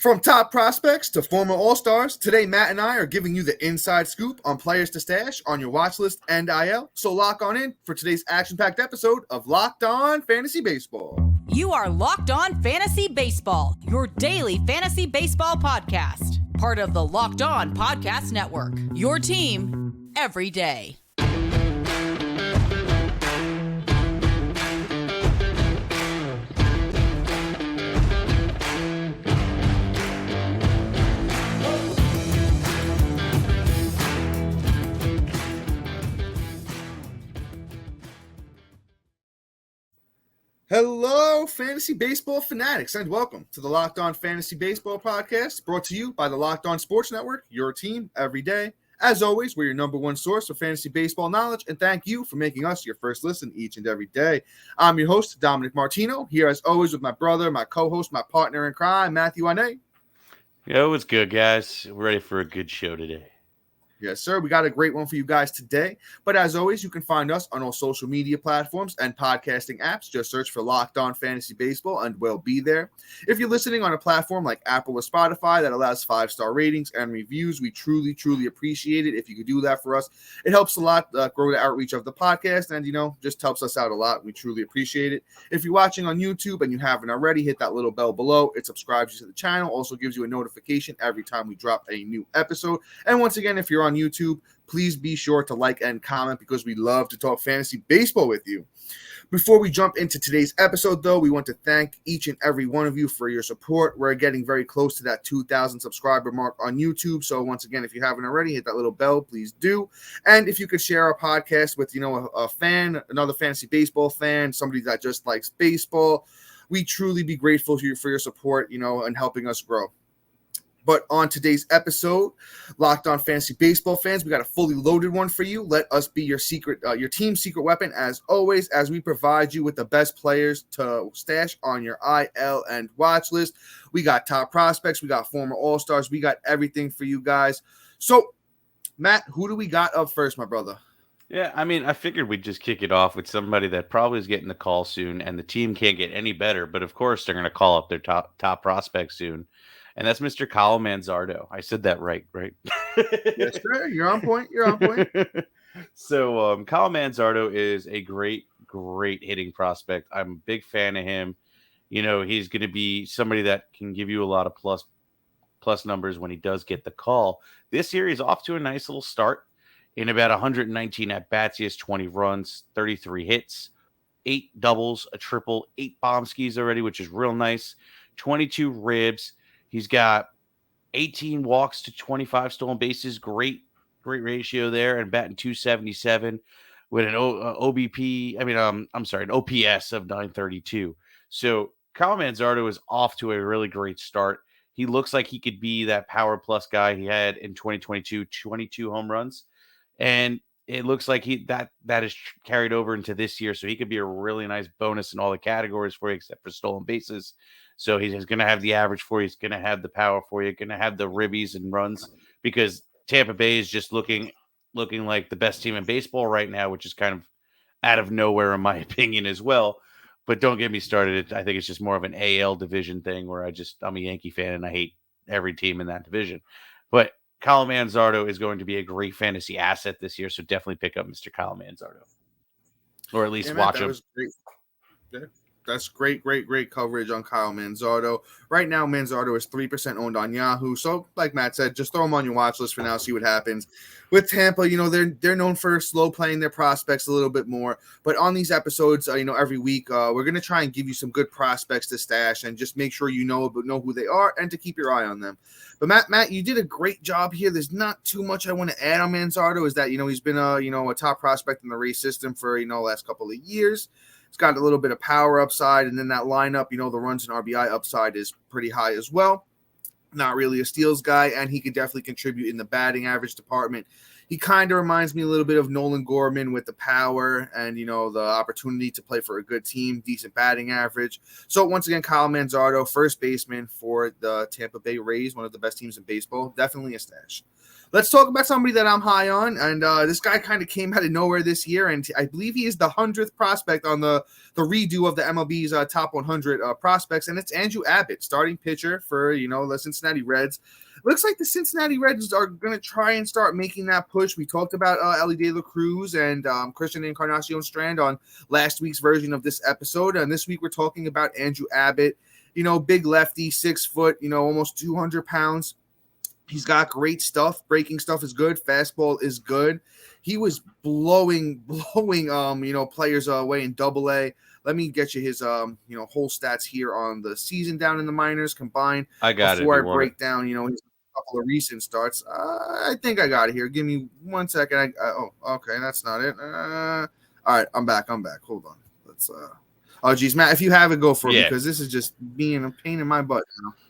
From top prospects to former All-Stars, today Matt and I are giving you the inside scoop on players to stash on your watch list and IL. So lock on in for today's action-packed episode of Locked On Fantasy Baseball. You are Locked On Fantasy Baseball, your daily fantasy baseball podcast. Part of the Locked On Podcast Network, your team every day. Hello, fantasy baseball fanatics, and welcome to the Locked On Fantasy Baseball podcast, brought to you by the Locked On Sports Network, your team every day. As always, we're your number one source for fantasy baseball knowledge, and thank you for making us your first listen each and every day. I'm your host, Dominic Martino, here as always with my brother, my co-host, my partner in crime, Matthew Ane. Yo, what's good, guys? We're ready for a good show today. Yes, sir. We got a great one for you guys today. But as always, you can find us on all social media platforms and podcasting apps. Just search for Locked On Fantasy Baseball and we'll be there. If you're listening on a platform like Apple or Spotify that allows 5-star ratings and reviews, we truly, truly appreciate it. If you could do that for us, it helps a lot grow the outreach of the podcast and, just helps us out a lot. We truly appreciate it. If you're watching on YouTube and you haven't already, hit that little bell below. It subscribes you to the channel, also gives you a notification every time we drop a new episode. And once again, if you're on YouTube, please be sure to like and comment because we love to talk fantasy baseball with you. Before we jump into today's episode, though, we want to thank each and every one of you for your support. We're getting very close to that 2,000 subscriber mark on YouTube. So once again, if you haven't already, hit that little bell, please do. And if you could share our podcast with, a fan, another fantasy baseball fan, somebody that just likes baseball, we truly be grateful for your support, and helping us grow. But on today's episode, Locked On Fantasy Baseball fans, we got a fully loaded one for you. Let us be your team's secret weapon, as always, as we provide you with the best players to stash on your IL and watch list. We got top prospects, we got former All-Stars, we got everything for you guys. So, Matt, who do we got up first, my brother? Yeah, I figured we'd just kick it off with somebody that probably is getting the call soon, and the team can't get any better. But of course, they're going to call up their top prospect soon. And that's Mr. Kyle Manzardo. I said that right? Yes, sir. You're on point. So Kyle Manzardo is a great hitting prospect. I'm a big fan of him. He's going to be somebody that can give you a lot of plus numbers when he does get the call. This year, he's off to a nice little start. In about 119 at-bats, he has 20 runs, 33 hits, 8 doubles, a triple, 8 bomb skis already, which is real nice, 22 ribs. He's got 18 walks to 25 stolen bases. Great ratio there, and batting .277 with an an OPS of 932. So Kyle Manzardo is off to a really great start. He looks like he could be that power plus guy he had in 2022, 22 home runs, and it looks like that is carried over into this year. So he could be a really nice bonus in all the categories for you, except for stolen bases. So he's going to have the average for you. He's going to have the power for you. Going to have the ribbies and runs because Tampa Bay is just looking like the best team in baseball right now, which is kind of out of nowhere in my opinion as well. But don't get me started. I think it's just more of an AL division thing where I'm a Yankee fan and I hate every team in that division. But Kyle Manzardo is going to be a great fantasy asset this year. So definitely pick up Mr. Kyle Manzardo, or at least watch him. That's great coverage on Kyle Manzardo. Right now, Manzardo is 3% owned on Yahoo. So, like Matt said, just throw him on your watch list for now, see what happens. With Tampa, they're known for slow playing their prospects a little bit more. But on these episodes, every week, we're going to try and give you some good prospects to stash and just make sure you know who they are and to keep your eye on them. But Matt, you did a great job here. There's not too much I want to add on Manzardo. Is that, he's been a top prospect in the race system for, the last couple of years. It's got a little bit of power upside, and then that lineup, the runs and RBI upside is pretty high as well. Not really a steals guy, and he could definitely contribute in the batting average department. He kind of reminds me a little bit of Nolan Gorman with the power and, the opportunity to play for a good team, decent batting average. So once again, Kyle Manzardo, first baseman for the Tampa Bay Rays, one of the best teams in baseball. Definitely a stash. Let's talk about somebody that I'm high on, and this guy kind of came out of nowhere this year, and I believe he is the 100th prospect on the redo of the MLB's top 100 prospects, and it's Andrew Abbott, starting pitcher for, the Cincinnati Reds. Looks like the Cincinnati Reds are going to try and start making that push. We talked about Elly De La Cruz and Christian Encarnacion Strand on last week's version of this episode, and this week we're talking about Andrew Abbott, big lefty, 6 foot, almost 200 pounds. He's got great stuff. Breaking stuff is good. Fastball is good. He was blowing, players away in Double-A. Let me get you his, whole stats here on the season down in the minors combined. I got before it. I break down, his couple of recent starts. I think I got it here. Give me 1 second. Okay, that's not it. All right, I'm back. Hold on. Let's. Oh, geez, Matt, if you have it, go for it because this is just being a pain in my butt.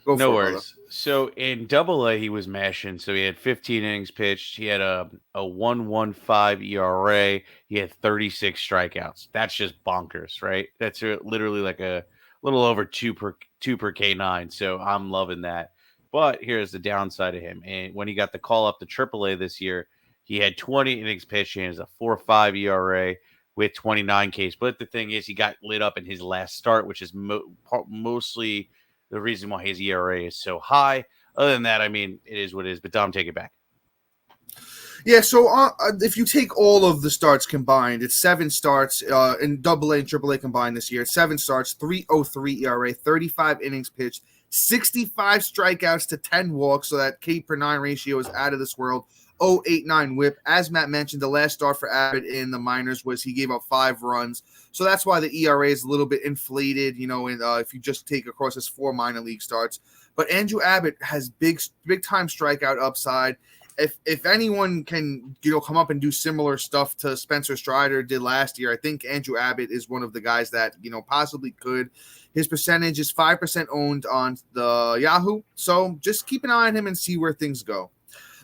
Go no for worries. it, brother. So in Double-A, he was mashing. So he had 15 innings pitched. He had a 1.15 ERA. He had 36 strikeouts. That's just bonkers, right? That's literally like a little over two per K9. So I'm loving that. But here's the downside of him. And when he got the call up to AAA this year, he had 20 innings pitched. He has a 4.5 ERA. With 29 Ks. But the thing is, he got lit up in his last start, which is mostly the reason why his ERA is so high. Other than that, I mean, it is what it is. But Dom, take it back. Yeah, so if you take all of the starts combined, it's 7 starts in Double-A and AAA combined this year. It's 7 starts, 3.03 ERA, 35 innings pitched, 65 strikeouts to 10 walks, so that K per 9 ratio is out of this world. 0.89 whip. As Matt mentioned, the last start for Abbott in the minors was he gave up 5 runs. So that's why the ERA is a little bit inflated, if you just take across his 4 minor league starts. But Andrew Abbott has big time strikeout upside. If anyone can, come up and do similar stuff to Spencer Strider did last year, I think Andrew Abbott is one of the guys that, possibly could. His percentage is 5% owned on the Yahoo. So just keep an eye on him and see where things go.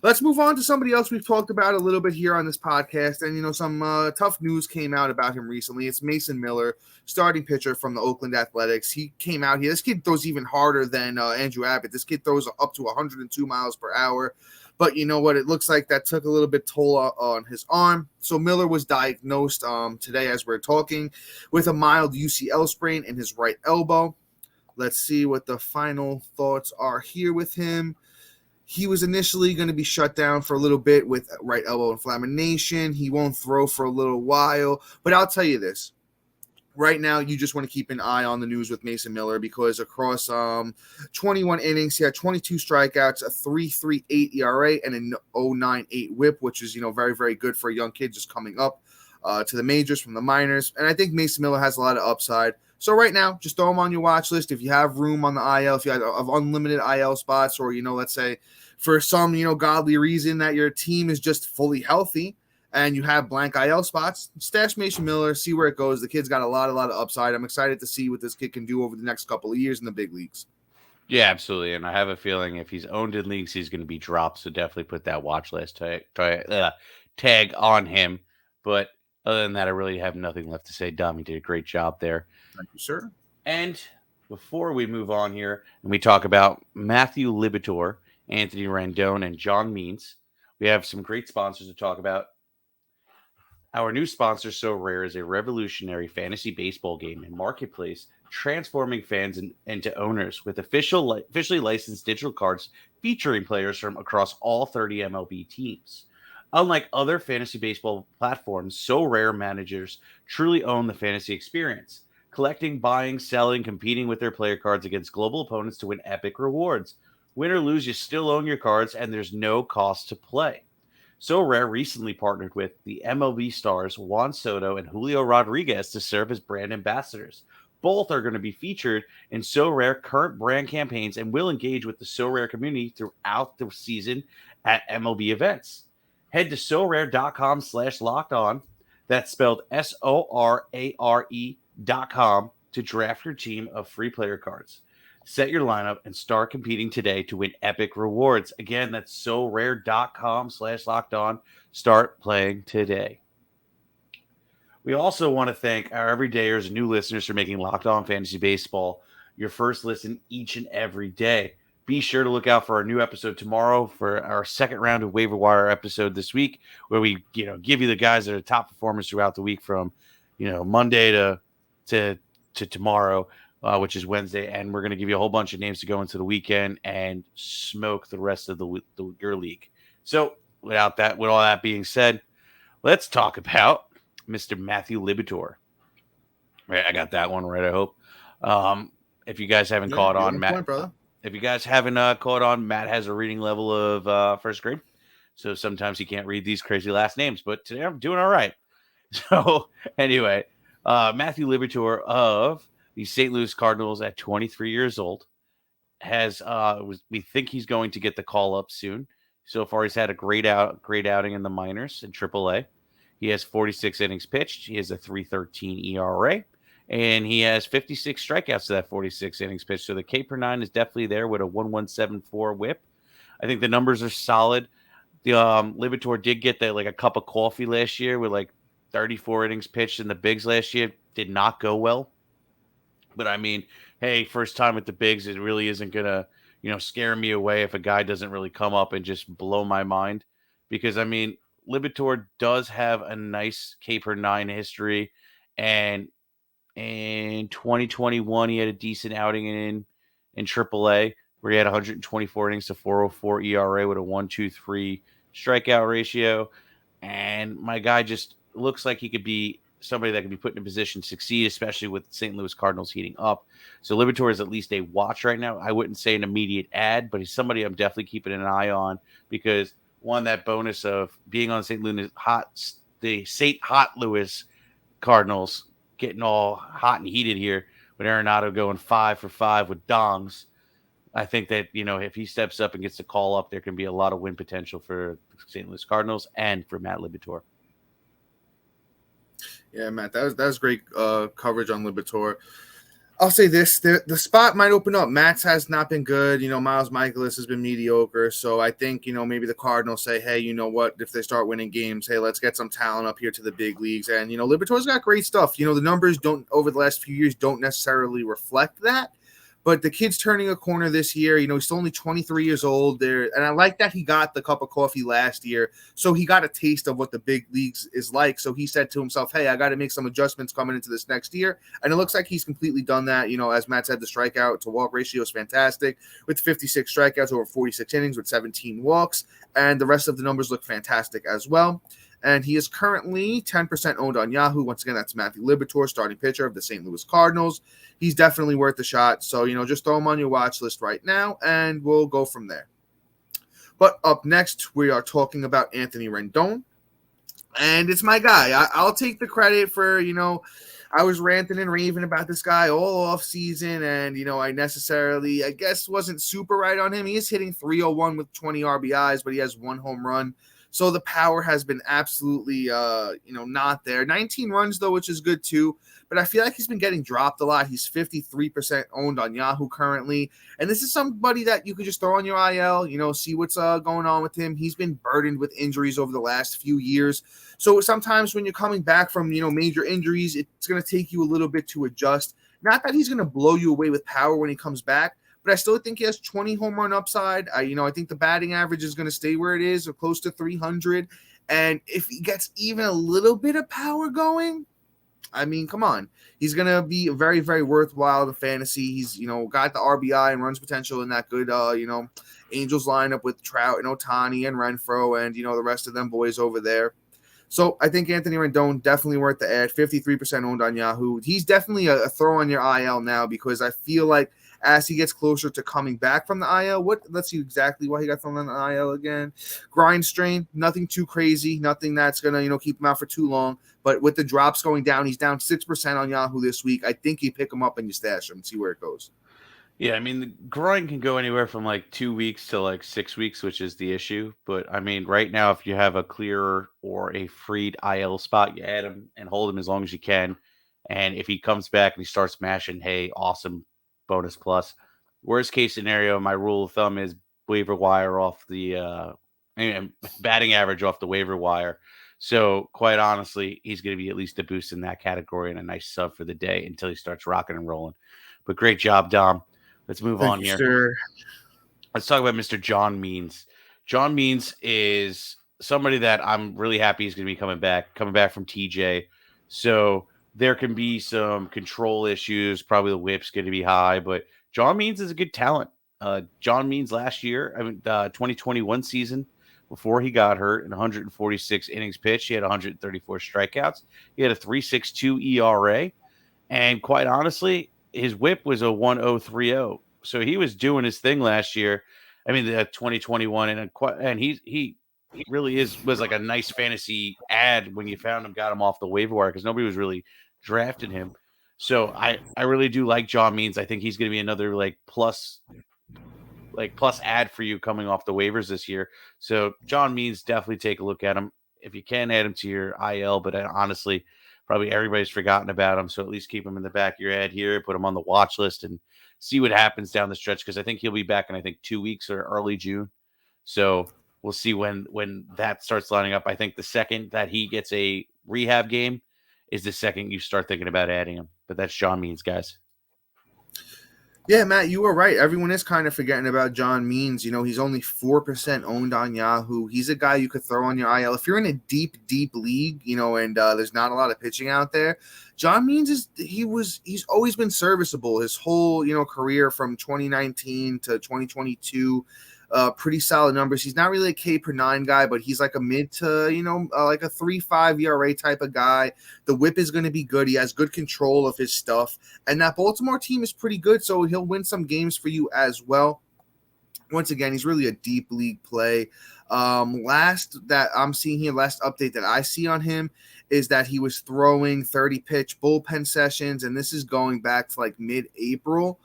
Let's move on to somebody else we've talked about a little bit here on this podcast. And, some tough news came out about him recently. It's Mason Miller, starting pitcher from the Oakland Athletics. He came out here. This kid throws even harder than Andrew Abbott. This kid throws up to 102 miles per hour. But you know what? It looks like that took a little bit toll on his arm. So Miller was diagnosed today as we're talking with a mild UCL sprain in his right elbow. Let's see what the final thoughts are here with him. He was initially going to be shut down for a little bit with right elbow inflammation. He won't throw for a little while. But I'll tell you this. Right now, you just want to keep an eye on the news with Mason Miller because across 21 innings, he had 22 strikeouts, a 3.38 ERA, and an 0.98 whip, which is, very, very good for a young kid just coming up to the majors from the minors. And I think Mason Miller has a lot of upside. So right now, just throw him on your watch list. If you have room on the IL, if you have unlimited IL spots, or, let's say for some, godly reason that your team is just fully healthy and you have blank IL spots, stash Mason Miller, see where it goes. The kid's got a lot of upside. I'm excited to see what this kid can do over the next couple of years in the big leagues. Yeah, absolutely. And I have a feeling if he's owned in leagues, he's going to be dropped. So definitely put that watch list tag on him. But other than that, I really have nothing left to say. Dom, you did a great job there. Thank you, sir. And before we move on here and we talk about Matthew Liberatore, Anthony Rendon, and John Means, we have some great sponsors to talk about. Our new sponsor, So Rare, is a revolutionary fantasy baseball game and marketplace transforming fans into owners with officially licensed digital cards featuring players from across all 30 MLB teams. Unlike other fantasy baseball platforms, So Rare managers truly own the fantasy experience, collecting, buying, selling, competing with their player cards against global opponents to win epic rewards. Win or lose, you still own your cards, and there's no cost to play. So Rare recently partnered with the MLB stars Juan Soto and Julio Rodriguez to serve as brand ambassadors. Both are going to be featured in So Rare current brand campaigns and will engage with the So Rare community throughout the season at MLB events. Head to sorare.com/lockedon. That's spelled SORARE.com to draft your team of free player cards. Set your lineup and start competing today to win epic rewards. Again, that's sorare.com/lockedon. Start playing today. We also want to thank our everydayers and new listeners for making Locked On Fantasy Baseball your first listen each and every day. Be sure to look out for our new episode tomorrow for our second round of waiver wire episode this week, where we give you the guys that are top performers throughout the week from Monday to tomorrow, which is Wednesday, and we're going to give you a whole bunch of names to go into the weekend and smoke the rest of your league. So, with all that being said, let's talk about Mr. Matthew Liberatore. Right, I got that one right, I hope. If you guys haven't caught on, Matt, if you guys haven't caught on, Matt has a reading level of first grade. So sometimes he can't read these crazy last names, but today I'm doing all right. So anyway, Matthew Liberatore of the St. Louis Cardinals at 23 years old we think he's going to get the call up soon. So far, he's had a great outing in the minors in AAA. He has 46 innings pitched. He has a 3.13 ERA, and he has 56 strikeouts to that 46 innings pitched. So the K per 9 is definitely there with a 1.174 WHIP. I think the numbers are solid. The Liberatore did get like a cup of coffee last year with like 34 innings pitched in the bigs last year. Did not go well. But I mean, hey, first time with the bigs, it really isn't gonna, scare me away if a guy doesn't really come up and just blow my mind. Because I mean, Liberatore does have a nice K per 9 history, and in 2021 he had a decent outing in AAA where he had 124 innings to 4.04 ERA with a 1.23 strikeout ratio, and my guy just looks like he could be somebody that can be put in a position to succeed, especially with St. Louis Cardinals heating up. So Liberatore is at least a watch right now. I wouldn't say an immediate add, but he's somebody I'm definitely keeping an eye on because that bonus of being on the St. Louis Cardinals getting all hot and heated here with Arenado going 5 for 5 with dongs. I think that, if he steps up and gets the call up, there can be a lot of win potential for the St. Louis Cardinals and for Matt Liberatore. Yeah, Matt, that was great coverage on Liberatore. I'll say this, the spot might open up. Matt's has not been good. Miles Michaelis has been mediocre. So I think, maybe the Cardinals say, hey, you know what, if they start winning games, hey, let's get some talent up here to the big leagues. And, Liberatore's got great stuff. The numbers over the last few years don't necessarily reflect that. But the kid's turning a corner this year. He's still only 23 years old there. And I like that he got the cup of coffee last year. So he got a taste of what the big leagues is like. So he said to himself, hey, I got to make some adjustments coming into this next year. And it looks like he's completely done that. As Matt said, the strikeout to walk ratio is fantastic with 56 strikeouts over 46 innings with 17 walks. And the rest of the numbers look fantastic as well. And he is currently 10% owned on Yahoo. Once again, that's Matthew Liberatore, starting pitcher of the St. Louis Cardinals. He's definitely worth a shot. So, just throw him on your watch list right now, and we'll go from there. But up next, we are talking about Anthony Rendon. And it's my guy. I'll take the credit for, I was ranting and raving about this guy all off season, and, I necessarily, I guess, wasn't super right on him. He is hitting .301 with 20 RBIs, but he has 1 home run. So the power has been absolutely, not there. 19 runs, though, which is good, too. But I feel like he's been getting dropped a lot. He's 53% owned on Yahoo currently. And this is somebody that you could just throw on your IL, see what's going on with him. He's been burdened with injuries over the last few years. So sometimes when you're coming back from, major injuries, it's going to take you a little bit to adjust. Not that he's going to blow you away with power when he comes back, but I still think he has 20 home run upside. I think the batting average is going to stay where it is or close to 300. And if he gets even a little bit of power going, I mean, come on. He's going to be very, very worthwhile in fantasy. He's, got the RBI and runs potential in that good, Angels lineup with Trout and Ohtani and Renfroe and, the rest of them boys over there. So I think Anthony Rendon definitely worth the ad. 53% owned on Yahoo. He's definitely a throw on your IL now because I feel like as he gets closer to coming back from the IL, let's see exactly why he got thrown on the IL again. Grind strain, nothing too crazy, nothing that's going to, keep him out for too long. But with the drops going down, he's down 6% on Yahoo this week. I think you pick him up and you stash him and see where it goes. Yeah, I mean, the grind can go anywhere from like 2 weeks to like 6 weeks, which is the issue. But I mean, right now, if you have a clearer or a freed IL spot, you add him and hold him as long as you can. And if he comes back and he starts smashing, hey, awesome bonus plus. Worst case scenario, my rule of thumb is waiver wire off the batting average off the waiver wire. So quite honestly, he's going to be at least a boost in that category and a nice sub for the day until he starts rocking and rolling. But great job, Dom. Let's move on here. Sure. Let's talk about Mr. John Means. John Means is somebody that I'm really happy is going to be coming back from TJ. So there can be some control issues. Probably the whip's going to be high, but John Means is a good talent. John Means last year, 2021 season, before he got hurt in 146 innings pitched, he had 134 strikeouts. He had a 3.62 ERA. And quite honestly, his whip was a 1.030. So he was doing his thing last year. I mean, the 2021, and he really was like a nice fantasy ad when you found him, got him off the waiver wire because nobody was really drafting him. So I really do like John Means. I think he's going to be another plus ad for you coming off the waivers this year. So John Means, definitely take a look at him. If you can, add him to your IL, but honestly, probably everybody's forgotten about him. So at least keep him in the back of your head here, put him on the watch list and see what happens down the stretch. Because I think he'll be back in, 2 weeks or early June. So we'll see when that starts lining up. I think the second that he gets a rehab game is the second you start thinking about adding him. But that's John Means, guys. Yeah, Matt, you were right. Everyone is kind of forgetting about John Means. He's only 4% owned on Yahoo. He's a guy you could throw on your IL. If you're in a deep, deep league, and there's not a lot of pitching out there, John Means he's always been serviceable his whole, career from 2019 to 2022. Pretty solid numbers. He's not really a K per 9 guy, but he's like a mid to, like a 3.5 ERA type of guy. The whip is going to be good. He has good control of his stuff. And that Baltimore team is pretty good, so he'll win some games for you as well. Once again, he's really a deep league play. Last update that I see on him is that he was throwing 30-pitch bullpen sessions, and this is going back to mid-April.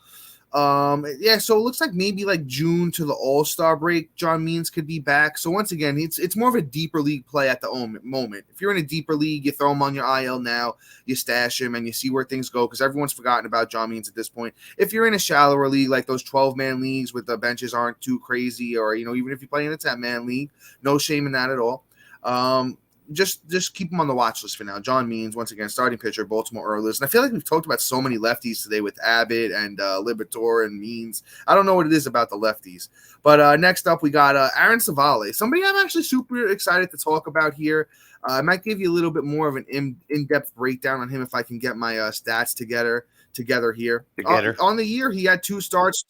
So it looks like maybe June to the All-Star break, John Means could be back. So once again, it's more of a deeper league play at the moment. If you're in a deeper league, you throw him on your IL now, you stash him, and you see where things go because everyone's forgotten about John Means at this point. If you're in a shallower league, like those 12-man leagues with the benches aren't too crazy, or even if you play in a 10-man league, no shame in that at all. Just keep him on the watch list for now. John Means, once again, starting pitcher, Baltimore Orioles. And I feel like we've talked about so many lefties today with Abbott and Liberatore and Means. I don't know what it is about the lefties. But next up, we got Aaron Civale, somebody I'm actually super excited to talk about here. I might give you a little bit more of an in-depth breakdown on him if I can get my stats together here. On the year, he had 2 starts.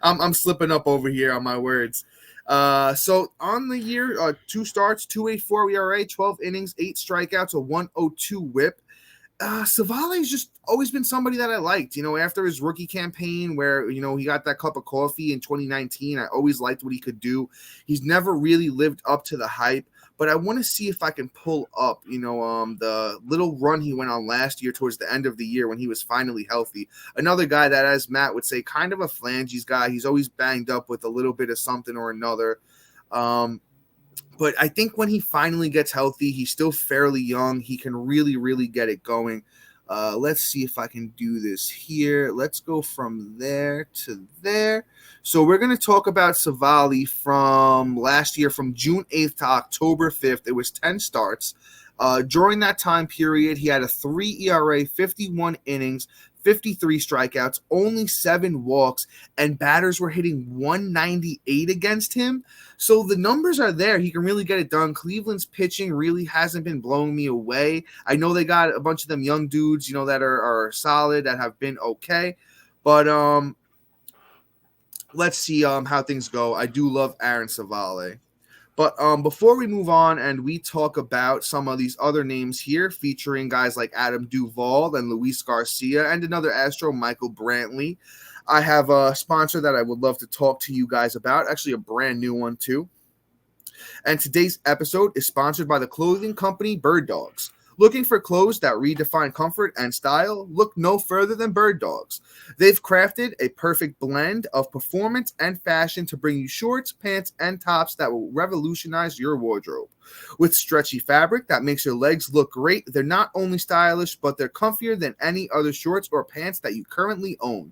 I'm slipping up over here on my words. So on the year, 2 starts, 2.84 ERA, 12 innings, 8 strikeouts, a 1.02 whip. Civale's just always been somebody that I liked, after his rookie campaign where, he got that cup of coffee in 2019. I always liked what he could do. He's never really lived up to the hype, but I want to see if I can pull up, the little run he went on last year towards the end of the year when he was finally healthy. Another guy that, as Matt would say, kind of a flanges guy. He's always banged up with a little bit of something or another. But I think when he finally gets healthy, he's still fairly young. He can really, really get it going. Let's see if I can do this here. Let's go from there to there. So we're going to talk about Civale from last year, from June 8th to October 5th. It was 10 starts. During that time period, he had a 3 ERA, 51 innings, 53 strikeouts, only 7 walks, and batters were hitting 198 against him. So the numbers are there. He can really get it done. Cleveland's pitching really hasn't been blowing me away. I know they got a bunch of them young dudes, that are solid, that have been okay. But let's see how things go. I do love Aaron Civale. But before we move on and we talk about some of these other names here featuring guys like Adam Duvall and Luis Garcia and another Astro, Michael Brantley, I have a sponsor that I would love to talk to you guys about, actually a brand new one too. And today's episode is sponsored by the clothing company Bird Dogs. Looking for clothes that redefine comfort and style? Look no further than Bird Dogs. They've crafted a perfect blend of performance and fashion to bring you shorts, pants, and tops that will revolutionize your wardrobe. With stretchy fabric that makes your legs look great, they're not only stylish, but they're comfier than any other shorts or pants that you currently own.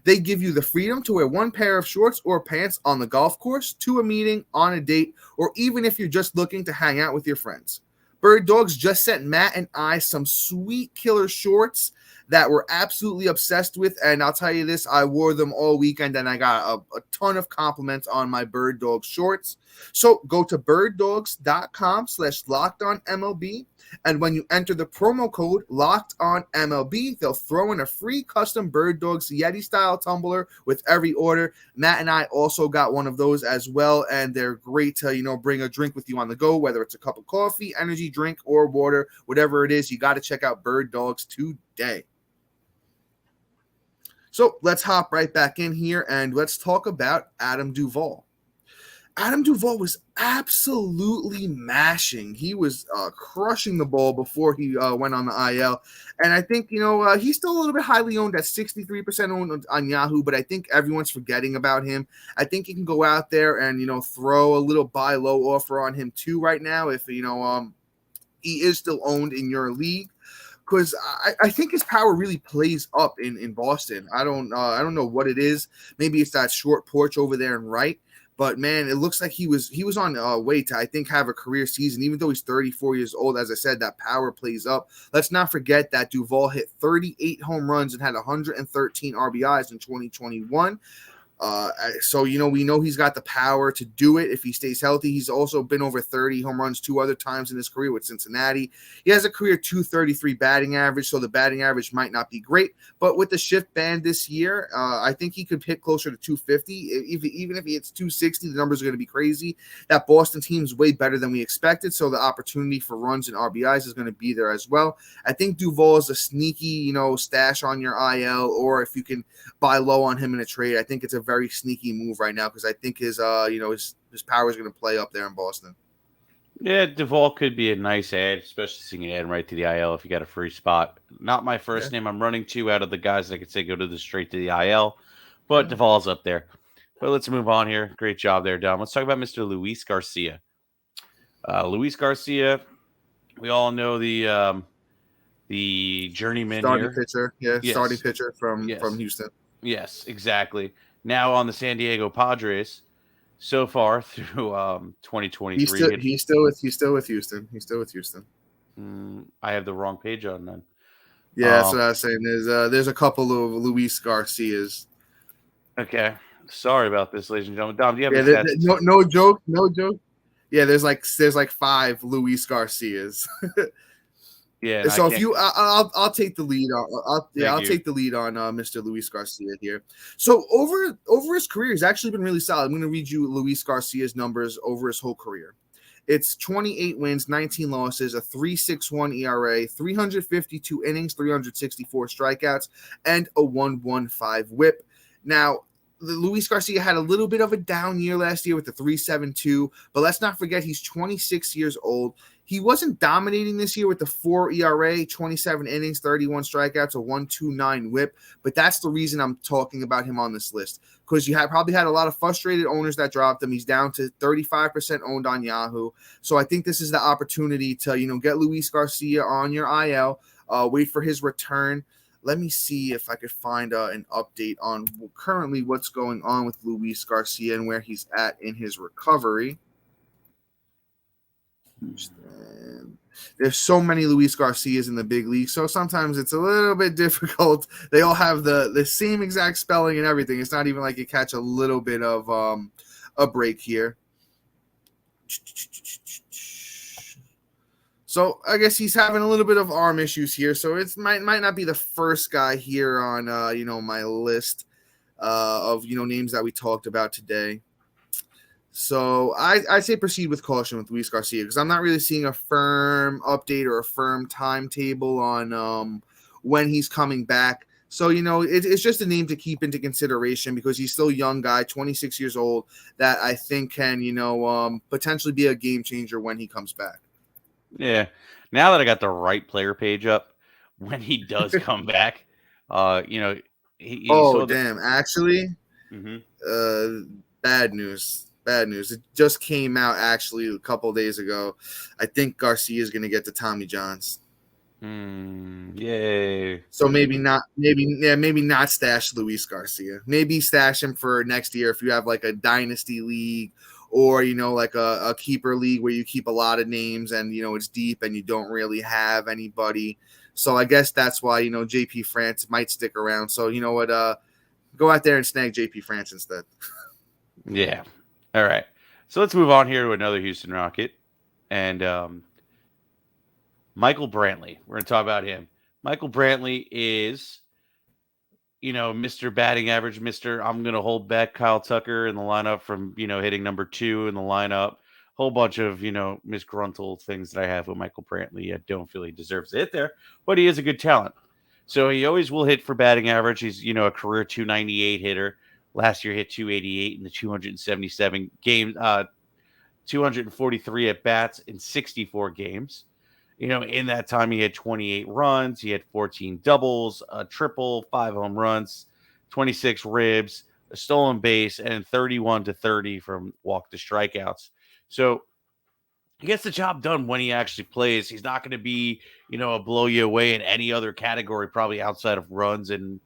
They give you the freedom to wear one pair of shorts or pants on the golf course, to a meeting, on a date, or even if you're just looking to hang out with your friends. Bird Dogs just sent Matt and I some sweet killer shorts that we're absolutely obsessed with, and I'll tell you this, I wore them all weekend, and I got a ton of compliments on my Bird Dogs shorts. So go to birddogs.com/LockedOnMLB, and when you enter the promo code LockedOnMLB, they'll throw in a free custom Bird Dogs Yeti-style tumbler with every order. Matt and I also got one of those as well, and they're great to, bring a drink with you on the go, whether it's a cup of coffee, energy drink, or water, whatever it is. You got to check out Bird Dogs today. So let's hop right back in here and let's talk about Adam Duvall. Adam Duvall was absolutely mashing. He was crushing the ball before he went on the IL. And I think, he's still a little bit highly owned at 63% owned on Yahoo, but I think everyone's forgetting about him. I think you can go out there and, throw a little buy low offer on him too right now if, he is still owned in your league. Because I think his power really plays up in Boston. I don't know what it is. Maybe it's that short porch over there and right. But man, it looks like he was on way to, I think, have a career season. Even though he's 34 years old, as I said, that power plays up. Let's not forget that Duvall hit 38 home runs and had 113 RBIs in 2021. So, we know he's got the power to do it if he stays healthy. He's also been over 30 home runs 2 other times in his career with Cincinnati. He has a career .233 batting average, so the batting average might not be great. But with the shift band this year, I think he could hit closer to 250. Even if he hits 260, the numbers are going to be crazy. That Boston team's way better than we expected, so the opportunity for runs and RBIs is going to be there as well. I think Duvall is a sneaky, stash on your IL, or if you can buy low on him in a trade, I think it's a very sneaky move right now because I think his power is going to play up there in Boston. Yeah, Duvall could be a nice ad, especially seeing it add right to the IL if you got a free spot. Not my first name I'm running to out of the guys that I could say go to the straight to the IL, but Duvall's up there. But let's move on here. Great job there, Dom. Let's talk about Mr. Luis Garcia. Luis Garcia, we all know the journeyman starting here. Pitcher. Yeah, yes. Starting pitcher from Houston. Yes, exactly. Now on the San Diego Padres, so far through 2023. He's still with Houston. I have the wrong page on then. Yeah, that's what I was saying. There's a couple of Luis Garcias. Okay, sorry about this, ladies and gentlemen. Dom, do you have no joke. Yeah, there's like 5 Luis Garcias. Yeah. So if I'll take the lead on. I'll take the lead on Mr. Luis Garcia here. So over his career, he's actually been really solid. I'm going to read you Luis Garcia's numbers over his whole career. It's 28 wins, 19 losses, a 3.61 ERA, 352 innings, 364 strikeouts, and a 1.15 WHIP. Now, Luis Garcia had a little bit of a down year last year with the 3.72, but let's not forget he's 26 years old. He wasn't dominating this year with the 4 ERA, 27 innings, 31 strikeouts, a 1.29 WHIP, but that's the reason I'm talking about him on this list, because you probably had a lot of frustrated owners that dropped him. He's down to 35% owned on Yahoo, so I think this is the opportunity to get Luis Garcia on your IL, wait for his return. Let me see if I could find an update on currently what's going on with Luis Garcia and where he's at in his recovery. There's so many Luis Garcias in the big league, so sometimes it's a little bit difficult. They all have the same exact spelling and everything. It's not even like you catch a little bit of a break here. So I guess he's having a little bit of arm issues here. So it might not be the first guy here on my list of names that we talked about today. So I say proceed with caution with Luis Garcia because I'm not really seeing a firm update or a firm timetable on when he's coming back. So, it's just a name to keep into consideration because he's still a young guy, 26 years old, that I think can, potentially be a game changer when he comes back. Yeah. Now that I got the right player page up, when he does come back, Actually, bad news. It just came out actually a couple of days ago. I think Garcia is going to get to Tommy John's. Yay. So maybe not stash Luis Garcia. Maybe stash him for next year if you have like a dynasty league or, like a keeper league where you keep a lot of names and, it's deep and you don't really have anybody. So I guess that's why, JP France might stick around. So you know what? Go out there and snag JP France instead. Yeah. All right. So let's move on here to another Houston Rocket. And Michael Brantley. We're going to talk about him. Michael Brantley is, Mr. Batting Average, I'm going to hold back Kyle Tucker in the lineup from, hitting number 2 in the lineup. Whole bunch of, misgruntled things that I have with Michael Brantley. I don't feel he deserves to hit there, but he is a good talent. So he always will hit for batting average. He's, a career 298 hitter. Last year hit 288 in the 277 games, 243 at bats in 64 games. In that time, he had 28 runs. He had 14 doubles, a triple, 5 home runs, 26 ribs, a stolen base, and 31-30 from walk to strikeouts. So he gets the job done when he actually plays. He's not going to be, a blow you away in any other category, probably outside of runs and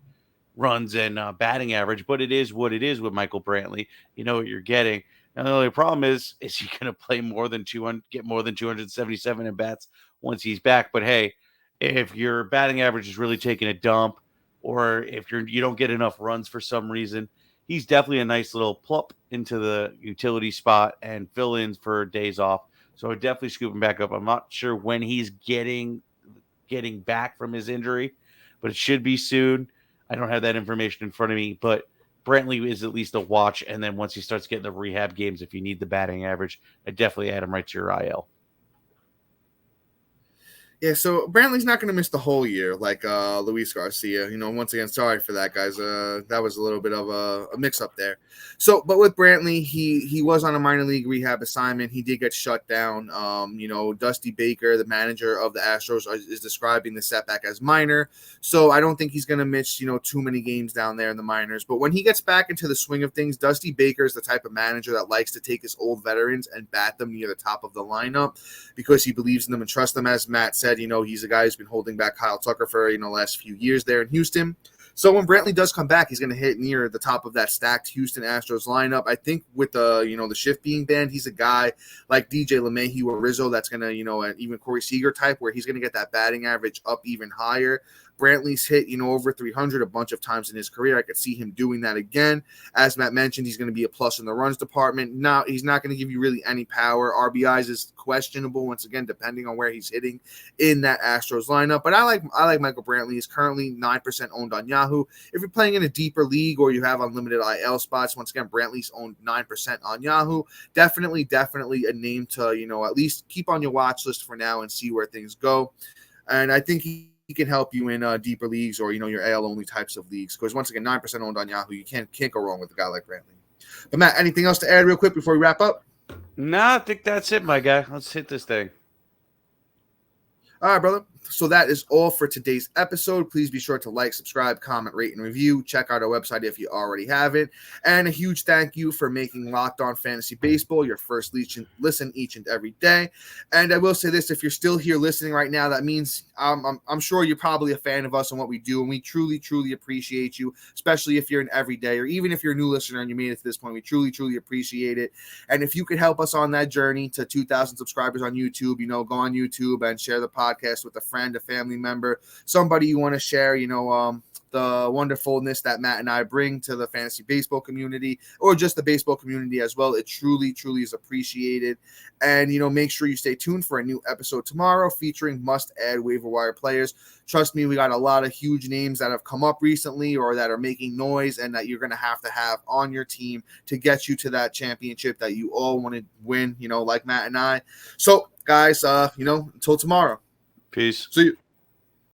batting average. But it is what it is with Michael Brantley. You know what you're getting. And the only problem is he going to play more than 277 at bats once he's back? But hey, if your batting average is really taking a dump, or if you don't get enough runs for some reason, he's definitely a nice little plop into the utility spot and fill in for days off. So I would definitely scoop him back up. I'm not sure when he's getting back from his injury, but it should be soon. I don't have that information in front of me, but Brantley is at least a watch. And then once he starts getting the rehab games, if you need the batting average, I definitely add him right to your IL. Yeah, so Brantley's not going to miss the whole year like Luis Garcia. Once again, sorry for that, guys. That was a little bit of a mix-up there. So, but with Brantley, he was on a minor league rehab assignment. He did get shut down. Dusty Baker, the manager of the Astros, is describing the setback as minor. So I don't think he's going to miss, too many games down there in the minors. But when he gets back into the swing of things, Dusty Baker is the type of manager that likes to take his old veterans and bat them near the top of the lineup because he believes in them and trusts them, as Matt said. He's a guy who's been holding back Kyle Tucker for, the last few years there in Houston. So when Brantley does come back, he's going to hit near the top of that stacked Houston Astros lineup. I think with the shift being banned, he's a guy like DJ LeMahieu or Rizzo that's going to, even Corey Seager type where he's going to get that batting average up even higher. Brantley's hit, over 300 a bunch of times in his career. I could see him doing that again. As Matt mentioned, he's going to be a plus in the runs department. Now, he's not going to give you really any power. RBIs is questionable, once again, depending on where he's hitting in that Astros lineup. But I like Michael Brantley. He's currently 9% owned on Yahoo. If you're playing in a deeper league or you have unlimited IL spots, once again, Brantley's owned 9% on Yahoo. Definitely a name to, at least keep on your watch list for now and see where things go. And I think he can help you in deeper leagues or, your AL-only types of leagues. Because, once again, 9% owned on Yahoo. You can't go wrong with a guy like Brantley. But, Matt, anything else to add real quick before we wrap up? Nah, I think that's it, my guy. Let's hit this thing. All right, brother. So that is all for today's episode. Please be sure to like, subscribe, comment, rate, and review. Check out our website if you already haven't. And a huge thank you for making Locked On Fantasy Baseball your first listen each and every day. And I will say this, if you're still here listening right now, that means I'm sure you're probably a fan of us and what we do. And we truly, truly appreciate you, especially if you're an everyday or even if you're a new listener and you made it to this point. We truly, truly appreciate it. And if you could help us on that journey to 2,000 subscribers on YouTube, go on YouTube and share the podcast with a friend, a family member, somebody you want to share, the wonderfulness that Matt and I bring to the fantasy baseball community or just the baseball community as well. It truly, truly is appreciated. And, make sure you stay tuned for a new episode tomorrow featuring must-add waiver wire players. Trust me, we got a lot of huge names that have come up recently or that are making noise and that you're going to have on your team to get you to that championship that you all want to win, like Matt and I. So, guys, until tomorrow. Peace. See you.